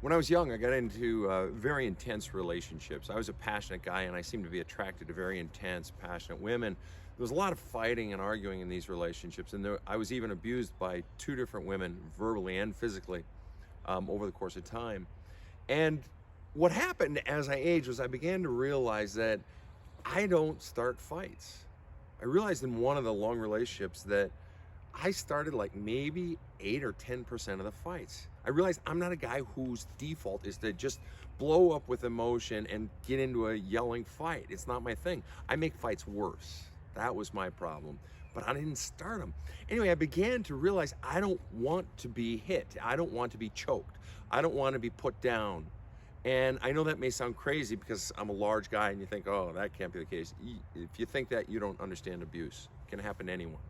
When I was young, I got into very intense relationships. I was a passionate guy, and I seemed to be attracted to very intense, passionate women. There was a lot of fighting and arguing in these relationships, and I was even abused by two different women, verbally and physically, over the course of time. And what happened as I aged was I began to realize that I don't start fights. I realized in one of the long relationships that I started like maybe 8 or 10% of the fights. I realized I'm not a guy whose default is to just blow up with emotion and get into a yelling fight. It's not my thing. I make fights worse. That was my problem. But I didn't start them. Anyway, I began to realize I don't want to be hit. I don't want to be choked. I don't want to be put down. And I know that may sound crazy because I'm a large guy and you think, oh, that can't be the case. If you think that, you don't understand abuse. It can happen to anyone,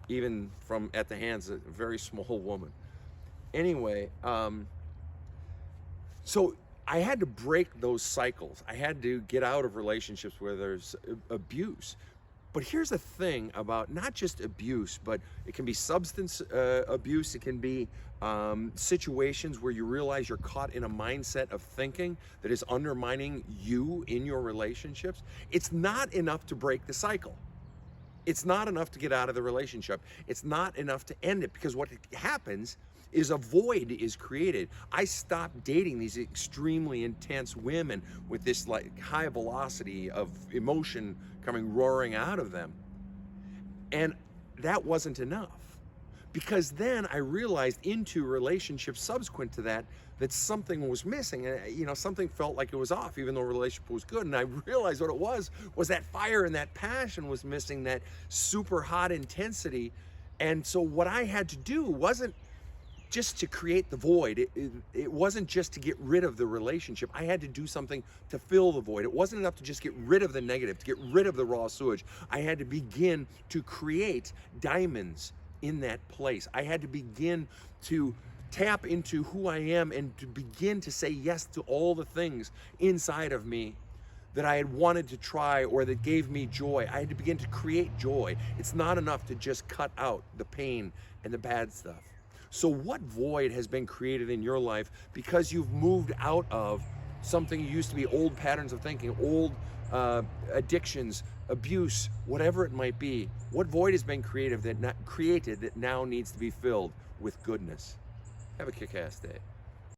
even from at the hands of a very small woman. Anyway, so I had to break those cycles. I had to get out of relationships where there's abuse. But here's the thing about not just abuse, but it can be substance abuse. It can be situations where you realize you're caught in a mindset of thinking that is undermining you in your relationships. It's not enough to break the cycle. It's not enough to get out of the relationship. It's not enough to end it, because what happens is a void is created. I stopped dating these extremely intense women with this like high velocity of emotion coming roaring out of them. And that wasn't enough, because then I realized into relationships subsequent to that that something was missing, and something felt like it was off, even though the relationship was good. And I realized what it was that fire and that passion was missing, that super hot intensity. And so what I had to do wasn't just to create the void. It wasn't just to get rid of the relationship. I had to do something to fill the void. It wasn't enough to just get rid of the negative, to get rid of the raw sewage. I had to begin to create diamonds in that place. I had to begin to tap into who I am and to begin to say yes to all the things inside of me that I had wanted to try or that gave me joy. I had to begin to create joy. It's not enough to just cut out the pain and the bad stuff. So what void has been created in your life because you've moved out of something used to be old patterns of thinking, old addictions, abuse, whatever it might be? What void has been created that now needs to be filled with goodness? Have a kick-ass day.